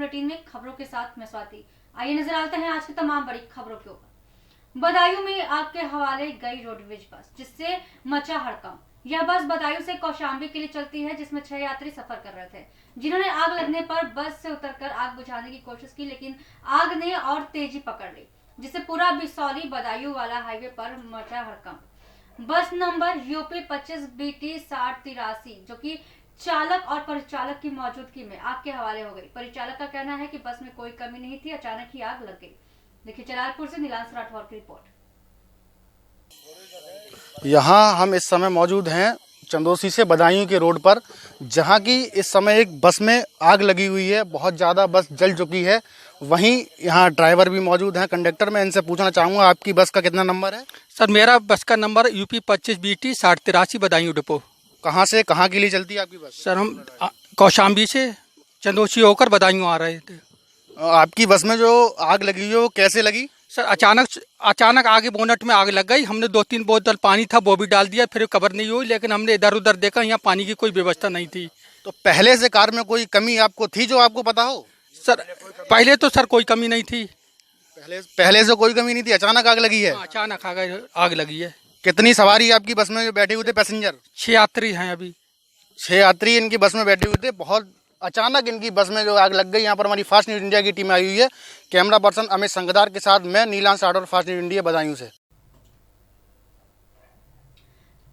Bulletin में खबरों के साथ मैं स्वाति। आइए नजर आते हैं आज की तमाम बड़ी खबरों के ऊपर। बदायूं में आग के हवाले गई रोडवेज बस, जिससे मचा हड़कंप। यह बस बदायूं से कौशाम्बी के लिए चलती है, जिसमें 6 यात्री सफर कर रहे थे, जिन्होंने आग लगने पर बस से उतरकर आग बुझाने की कोशिश की, लेकिन आग ने और तेजी पकड़ ली, जिससे पूरा बिसौली बदायूं वाला हाईवे पर मचा हड़कंप। बस नंबर यूपी 25 BT 6083 जो कि चालक और परिचालक की मौजूदगी में आग के हवाले हो गई। परिचालक का कहना है कि बस में कोई कमी नहीं थी, अचानक ही आग लग गई। देखिए जलालपुर से नीलांश राठौर की रिपोर्ट। यहाँ हम इस समय मौजूद हैं चंदोसी से बदायूं के रोड पर, जहाँ की इस समय एक बस में आग लगी हुई है। बहुत ज़्यादा बस जल चुकी है। वहीं यहाँ ड्राइवर भी मौजूद हैं, कंडक्टर। मैं इनसे पूछना चाहूँगा, आपकी बस का कितना नंबर है? सर मेरा बस का number UP 25 BT 6083 Budaun depot. कहाँ से कहाँ के लिए चलती है आपकी बस? सर हम कौशाम्बी से चंदोसी होकर बदायूं आ रहे थे। आपकी बस में जो आग लगी हुई है वो कैसे लगी? सर अचानक आगे बोनट में आग लग गई। हमने 2-3 बोतल पानी था वो भी डाल दिया, फिर कवर नहीं हुई, लेकिन हमने इधर उधर देखा, यहाँ पानी की कोई व्यवस्था नहीं थी। तो पहले से कार में कोई कमी आपको थी जो आपको पता हो? सर पहले तो सर कोई कमी नहीं थी। पहले से कोई कमी नहीं थी, अचानक आग लगी है? अचानक आग लगी है। कितनी सवारी आपकी बस में जो बैठे हुए थे पैसेंजर? 6 यात्री हैं अभी। 6 यात्री इनकी बस में बैठे हुए थे। बहुत अचानक इनकी बस में जो आग लग गई। यहाँ पर हमारी फास्ट न्यूज इंडिया की टीम आई हुई है। कैमरा पर्सन अमित संगदार के साथ मैं Nilansh Rathore, fast news India Budaun से।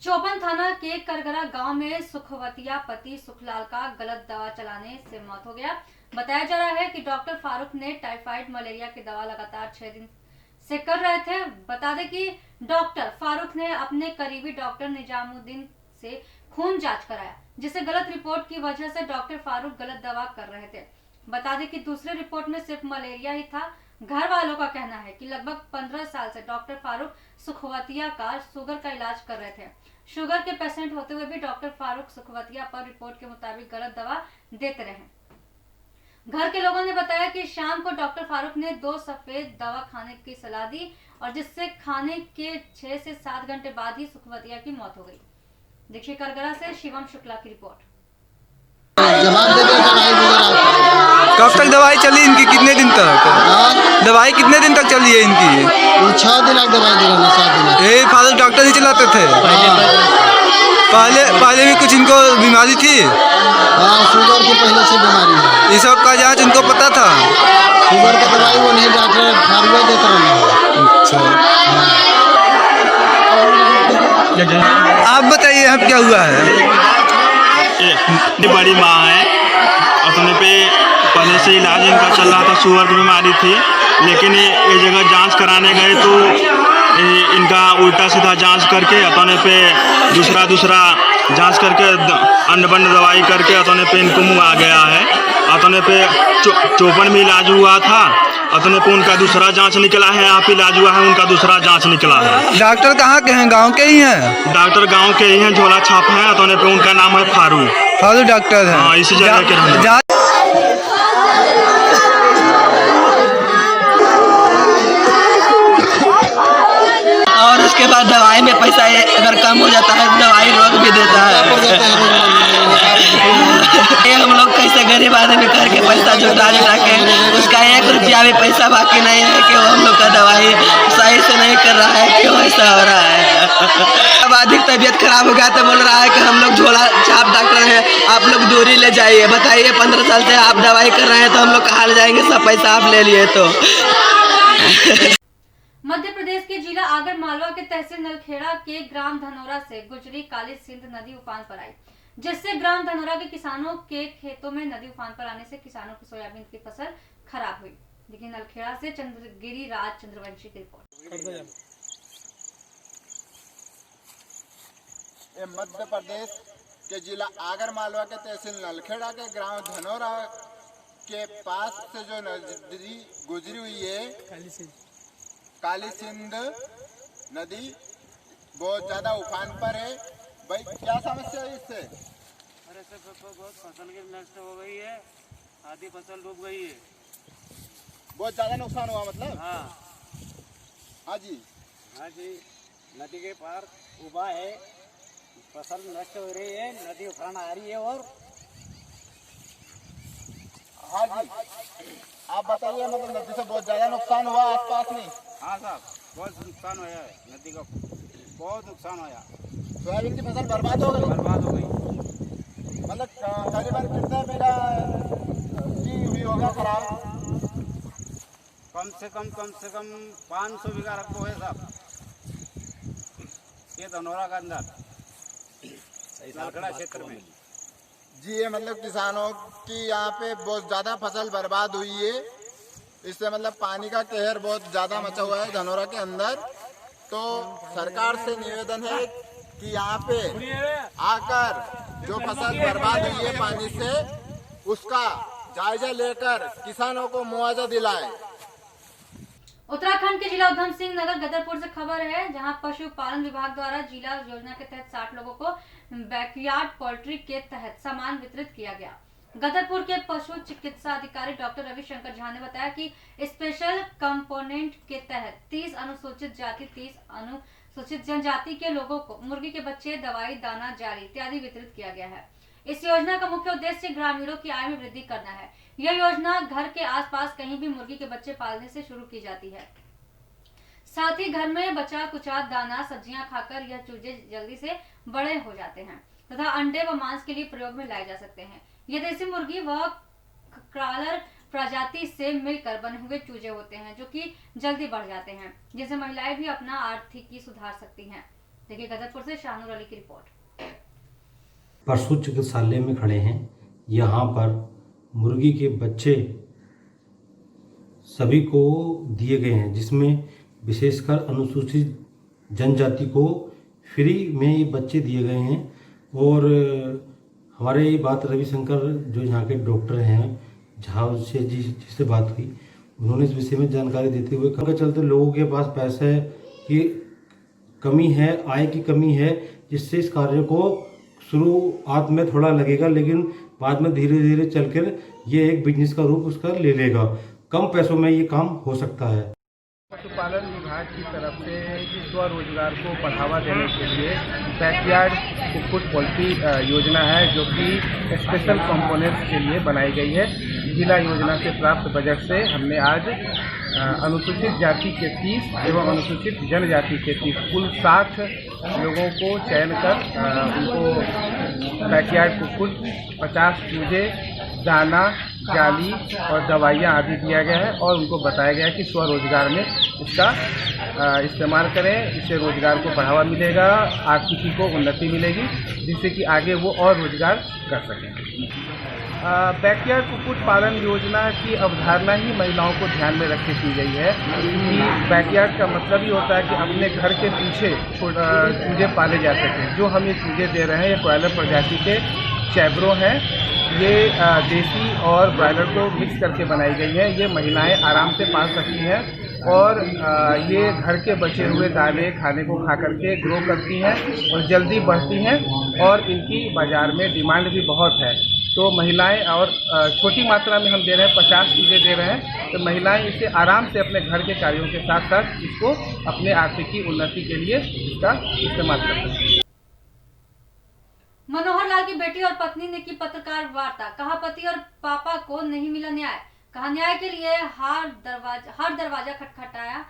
चौपन थाना के करगरा गांव में सुखवतिया पति सुखलाल का गलत दवा चलाने से मौत हो गया। बताया जा रहा है कि डॉक्टर फारूक ने टाइफाइड मलेरिया की दवा लगातार 6 दिन से कर रहे थे। बता दें कि डॉक्टर फारूक ने अपने करीबी डॉक्टर निजामुद्दीन से खून जांच कराया, जिससे गलत रिपोर्ट की वजह से डॉक्टर फारूक गलत दवा कर रहे थे। बता दें कि दूसरे रिपोर्ट में सिर्फ मलेरिया ही था। घर वालों का कहना है कि लगभग 15 साल से डॉक्टर फारूक सुखवतिया का शुगर का इलाज कर रहे थे। शुगर के पेशेंट होते हुए भी डॉक्टर फारूक सुखवतिया पर रिपोर्ट के मुताबिक गलत दवा देते रहे। घर के लोगों ने बताया कि शाम को डॉक्टर फारूक ने 2 सफेद दवा खाने की सलाह दी, और जिससे खाने के 6 से 7 घंटे बाद ही सुखवतिया की मौत हो गई। देखिए करगरा से शिवम शुक्ला की रिपोर्ट। कब तक दवाई चली इनकी? कितने दिन तक दवाई कितने दिन तक चली है इनकी? 6 दिन दवाई दे रहा, 7 दिन। ये फादर डॉक्टर ही चलाते थे पहले भी कुछ इनको बीमारी थी? हाँ, शुगर की पहले से बीमारी है। ये सब का जांच इनको पता था? शुगर का दवाई वो नहीं डॉक्टर फारूक देते रहे। आप बताइए अब क्या हुआ है? बड़ी माँ है, अपने पे पहले से इलाज इनका चल रहा था, शुगर की बीमारी थी, लेकिन ये जगह जांच कराने गए तो इनका उल्टा सीधा जांच करके अपने पे दूसरा जांच करके अन्य दवाई करके अपने पे इनको मुँह आ गया है। अपने पे 54 में इलाज हुआ था, अपने पे उनका दूसरा जांच निकला है। यहाँ पे इलाज हुआ है, उनका दूसरा जांच निकला है। डॉक्टर कहाँ के हैं? गांव के ही हैं? डॉक्टर गांव के ही हैं, झोला छाप हैं। अपने पे उनका नाम है फारूक डॉक्टर है। हाँ, इसी जगह के रहने। और उसके बाद दवाई में पैसा अगर कम हो जाता है, दवाई रोक भी देता है। ये हम लोग कैसे गरीब आदमी करके पैसा जुटा के उसका 1 रुपया भी पैसा बाकी नहीं है कि वो हम लोग का दवाई सही से नहीं कर रहा है। क्यों ऐसा हो रहा है? अब अधिक तबीयत खराब हो गया तो बोल रहा है कि हम लोग झोला छाप डॉक्टर हैं, आप लोग दूरी ले जाइए। बताइए 15 साल से आप दवाई कर रहे हैं तो हम लोग कहाँ ले जाएंगे? सब पैसा आप ले लिए तो। मध्य प्रदेश के जिला आगर मालवा के तहसील नलखेड़ा के ग्राम धनोरा से गुजरी काली सिंध नदी उफान पर आई, जिससे ग्राम धनोरा के किसानों के खेतों में नदी उफान पर आने से किसानों की सोयाबीन की फसल खराब हुई। लेकिन नलखेड़ा से चंद्रगिरी राज चंद्रवंशी की रिपोर्ट। मध्य प्रदेश के जिला आगर मालवा के तहसील नलखेड़ा के ग्राम धनोरा के पास से जो नदी गुजरी हुई है काली सिंध नदी, बहुत ज्यादा उफान पर है। भाई क्या समस्या है इससे? अरे सर बहुत फसल की नष्ट हो गई है, आधी फसल डूब गई है। बहुत ज्यादा नुकसान हुआ मतलब? हाँ जी, नदी के पार उबा है, फसल नष्ट हो रही है, नदी उफान आ रही है। और हाँ जी, आप बताइए मतलब नदी से बहुत ज्यादा नुकसान हुआ आसपास में? हाँ साहब, बहुत नुकसान हुआ है, नदी का बहुत नुकसान हुआ। सोयाबीन की फसल बर्बाद हो गई? बर्बाद हो गई। मतलब करीबन कितने बीघा की हुई होगा खराब? कम से कम 500 बीघा रखो है साहब, ये धनौरा का अंदर नलखेड़ा क्षेत्र में। जी, ये मतलब किसानों की यहाँ पे बहुत ज्यादा फसल बर्बाद हुई है, इससे मतलब पानी का कहर बहुत ज्यादा मचा हुआ है धनौरा के अंदर। तो सरकार से निवेदन है कि यहाँ पे आकर जो फसल बर्बाद हुई है पानी से, उसका जायजा लेकर किसानों को मुआवजा दिलाए। उत्तराखंड के जिला उधम सिंह नगर गदरपुर से खबर है, जहां पशुपालन विभाग द्वारा जिला योजना के तहत 60 लोगों को बैकयार्ड पोल्ट्री के तहत सामान वितरित किया गया। गदरपुर के पशु चिकित्सा अधिकारी डॉक्टर रविशंकर झा ने बताया कि स्पेशल कंपोनेंट के तहत 30 अनुसूचित जाति 30 अनुसूचित जनजाति के लोगों को मुर्गी के बच्चे, दवाई, दाना, जाली इत्यादि वितरित किया गया है। इस योजना का मुख्य उद्देश्य ग्रामीणों की आय में वृद्धि करना है। यह योजना घर के आसपास कहीं भी मुर्गी के बच्चे पालने से शुरू की जाती है। साथ ही घर में बचा कुचा दाना, सब्जियां खाकर यह चूजे जल्दी से बड़े हो जाते हैं तथा अंडे व मांस के लिए प्रयोग में लाए जा सकते हैं। ये देसी मुर्गी व क्रॉलर प्रजाति से मिलकर बने हुए चूजे होते हैं, जो कि जल्दी बढ़ जाते हैं, जिससे महिलाएं भी अपना आर्थिकी सुधार सकती हैं। देखिए गदरपुर से शाहनूर अली की रिपोर्ट। पशु चिकित्सालय में खड़े हैं। यहाँ पर मुर्गी के बच्चे सभी को दिए गए हैं, जिसमें विशेषकर अनुसूचित जनजाति को फ्री में ये बच्चे दिए गए हैं। और हमारे ये बात रविशंकर जो यहाँ के डॉक्टर हैं झा से जिससे बात हुई, उन्होंने इस विषय में जानकारी देते हुए कहा, चलते लोगों के पास पैसे की कमी है, आय की कमी है, जिससे इस कार्य को शुरुआत में थोड़ा लगेगा, लेकिन बाद में धीरे धीरे चलकर ये एक बिजनेस का रूप उसका ले लेगा। कम पैसों में ये काम हो सकता है। पशुपालन विभाग की तरफ से स्वरोजगार को बढ़ावा देने के लिए बैकयार्ड कुक्कुट पोल्ट्री योजना है, जो कि स्पेशल कंपोनेंट्स के लिए बनाई गई है। जिला योजना से प्राप्त बजट से हमने आज अनुसूचित जाति के 30 एवं अनुसूचित जनजाति के 30 कुल 60 लोगों को चयन कर उनको बैकयार्ड कुक्कुट 50 चूजे, दाना, जाली और दवाइयाँ आदि दिया गया है और उनको बताया गया है कि स्वरोजगार में इसका इस्तेमाल करें। इससे रोजगार को बढ़ावा मिलेगा, आर्थिकी को उन्नति मिलेगी, जिससे कि आगे वो और रोजगार कर सकें। बैकयार्ड कुक्कुट पालन योजना की अवधारणा ही महिलाओं को ध्यान में रख के की गई है कि बैकयार्ड का मतलब ही होता है कि अपने घर के पीछे चूजे पाले जा सकें। जो हम ये चूजे दे रहे हैं, ये क्रॉलर प्रजाति के चैब्रो हैं। ये देसी और ब्रायलर को मिक्स करके बनाई गई है। ये महिलाएं आराम से पाल सकती हैं और ये घर के बचे हुए दाने खाने को खा करके ग्रो करती हैं और जल्दी बढ़ती हैं और इनकी बाज़ार में डिमांड भी बहुत है। तो महिलाएं, और छोटी मात्रा में हम दे रहे हैं, 50 चीज़ें दे रहे हैं, तो महिलाएं इसे आराम से अपने घर के कार्यों के साथ साथ इसको अपने आर्थिकी उन्नति के लिए इसका इस्तेमाल कर सकती हैं। मनोहर लाल की बेटी और पत्नी ने की पत्रकार वार्ता, कहा पति और पापा को नहीं मिला न्याय, कहा न्याय के लिए हर दरवाजा खटखटाया।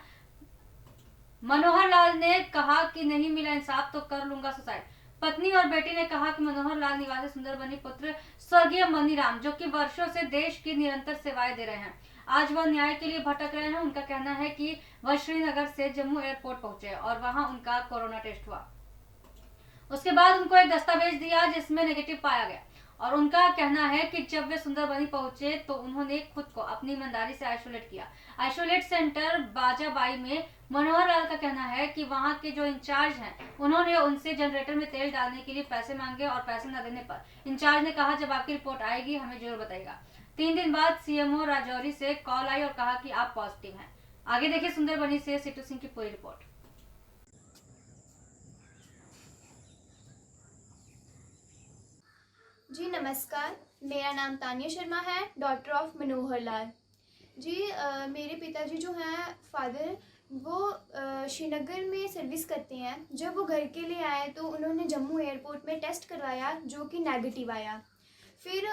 मनोहर लाल ने कहा कि नहीं मिला इंसाफ तो कर लूंगा सुसाइड। पत्नी और बेटी ने कहा कि मनोहर लाल निवासी सुंदरबनी पुत्र स्वर्गीय मनीराम, जो कि वर्षों से देश की निरंतर सेवाएं दे रहे हैं, आज वह न्याय के लिए भटक रहे हैं। उनका कहना है कि वह श्रीनगर से जम्मू एयरपोर्ट पहुंचे और वहां उनका कोरोना टेस्ट हुआ। उसके बाद उनको एक दस्तावेज दिया जिसमें नेगेटिव पाया गया और उनका कहना है कि जब वे सुंदरबनी पहुंचे तो उन्होंने खुद को अपनी ईमानदारी से आइसोलेट किया। आइसोलेट सेंटर बाजाबाई में मनोहर लाल का कहना है कि वहां के जो इंचार्ज हैं, उन्होंने उनसे जनरेटर में तेल डालने के लिए पैसे मांगे और पैसे न देने पर इंचार्ज ने कहा जब आपकी रिपोर्ट आएगी हमें जरूर बताइएगा। 3 दिन बाद सीएमओ राजौरी से कॉल आई और कहा कि आप पॉजिटिव हैं। आगे देखिए सुंदरबनी से सिटू सिंह की पूरी रिपोर्ट। जी नमस्कार, मेरा नाम तानिया शर्मा है, डॉटर ऑफ मनोहर लाल जी। मेरे पिताजी जो हैं फादर, वो श्रीनगर में सर्विस करते हैं। जब वो घर के लिए आए तो उन्होंने जम्मू एयरपोर्ट में टेस्ट करवाया जो कि नेगेटिव आया। फिर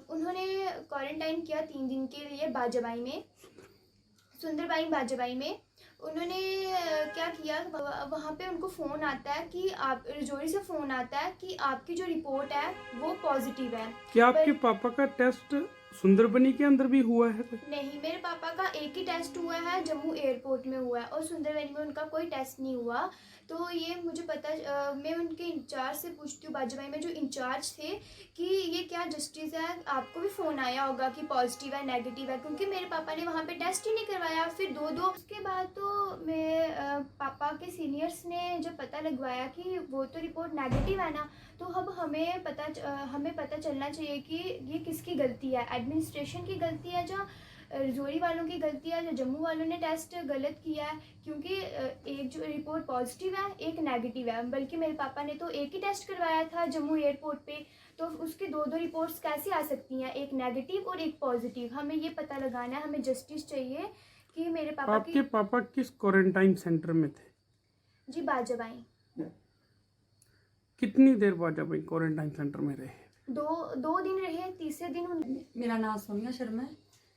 उन्होंने क्वारंटाइन किया 3 दिन के लिए बाजबाई में, सुंदरबाई बाजबाई में। उन्होंने क्या किया, वहाँ पे उनको फ़ोन आता है कि आप, रजौरी से फ़ोन आता है कि आपकी जो रिपोर्ट है वो पॉजिटिव है। क्या आपके पापा का टेस्ट सुंदरबनी के अंदर भी हुआ है कोई? नहीं, मेरे पापा का एक ही टेस्ट हुआ है, जम्मू एयरपोर्ट में हुआ है, और सुंदरबनी में उनका कोई टेस्ट नहीं हुआ। तो ये मुझे पता, मैं उनके इंचार्ज से पूछती हूँ, बाजूबाई में जो इंचार्ज थे, कि ये क्या जस्टिस है, आपको भी फ़ोन आया होगा कि पॉजिटिव है नेगेटिव है, क्योंकि मेरे पापा ने वहाँ पे टेस्ट ही नहीं करवाया। फिर दो उसके बाद तो मैं पापा के सीनियर्स ने जब पता लगवाया कि वो तो रिपोर्ट नेगेटिव है ना, तो अब हमें पता चलना चाहिए कि ये किसकी गलती है, एडमिनिस्ट्रेशन की गलती है, या रजौरी वालों की गलती है, या जम्मू वालों ने टेस्ट गलत किया है। क्योंकि एक जो रिपोर्ट पॉजिटिव है, एक नेगेटिव है, बल्कि मेरे पापा ने तो एक ही टेस्ट करवाया था जम्मू एयरपोर्ट पे, तो उसकी दो रिपोर्ट्स कैसे आ सकती हैं, एक नेगेटिव और एक पॉजिटिव। हमें ये पता लगाना है, हमें जस्टिस चाहिए कि मेरे पापा आपके पापा किस क्वारंटाइन सेंटर में थे? जी बाजबाई। कितनी देर बाजबाई क्वारंटाइन सेंटर में रहे? दो दिन रहे, तीसरे दिन मेरा नाम सोनिया शर्मा है,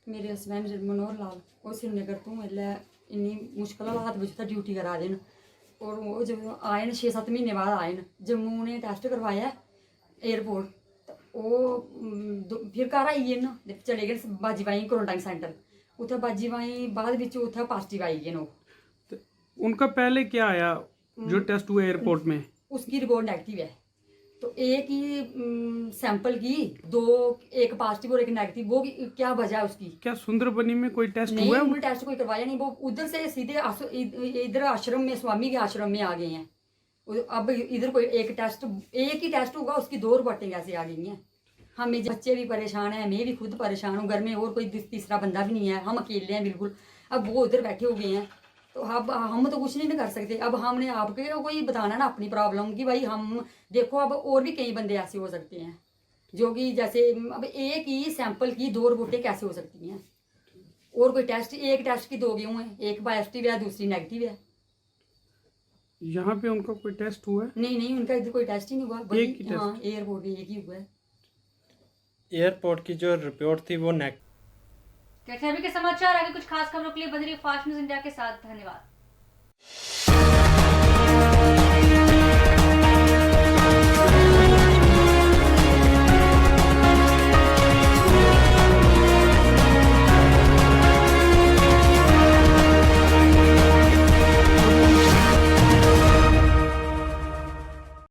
मेरे हसबैंड मनोहर लाल वो श्रीनगर तो मतलब इन्नी मुश्किल हालात बिच ड्यूटी करा दे न, और वो जब आए न 6-7 महीने बाद आए न, जम्मू ने टेस्ट करवाया एयरपोर्ट, तो वो फिर घर आई गए न, चले गए बाजीबाई क्वारंटाइन सेंटर, उत्थे बाजीबाई बाद विच उत्थे पॉजिटिव आई गए न। उनका पहले क्या आया जो टेस्ट हुआ एयरपोर्ट में? उसकी रिपोर्ट नेगेटिव है, तो एक ही सैंपल की दो, एक पॉजिटिव और एक नेगेटिव, वो क्या वजह है उसकी? क्या सुंदरबनी में कोई टेस्ट नहीं, हुआ? उन्होंने टेस्ट कोई करवाया नहीं, वो उधर से सीधे इधर आश्रम में, स्वामी के आश्रम में आ गए हैं। अब इधर कोई एक ही टेस्ट होगा, उसकी 2 रिपोर्टें कैसे आ गई हैं? हमें बच्चे भी परेशान हैं, मैं भी खुद परेशान हूँ, घर में और कोई तीसरा बंदा भी नहीं है, हम अकेले हैं बिल्कुल। अब वो उधर बैठे हो गए हैं, तो अब हम तो कुछ नहीं कर सकते। अब हमने आपके कोई बताना ना अपनी प्रॉब्लम कि भाई हम देखो, अब और भी कई बंदे ऐसे हो सकते हैं जो कि जैसे अब एक ही सैंपल की 2 रिपोर्टें कैसे हो सकती हैं? और कोई टेस्ट, एक टेस्ट की 2 गए हुए हैं, एक पॉजिटिव है दूसरी नेगेटिव है। यहाँ पे उनका कोई टेस्ट हुआ है? नहीं, उनका इधर कोई टेस्ट ही नहीं हुआ। एक ही टेस्ट? हाँ, एयरपोर्ट पे एक ही हुआ है। एयरपोर्ट की जो रिपोर्ट थी वो नेगेटिव। कैसे अभी के समाचार, आगे कुछ खास खबरों के लिए बने रहिए फास्ट न्यूज इंडिया के साथ। धन्यवाद।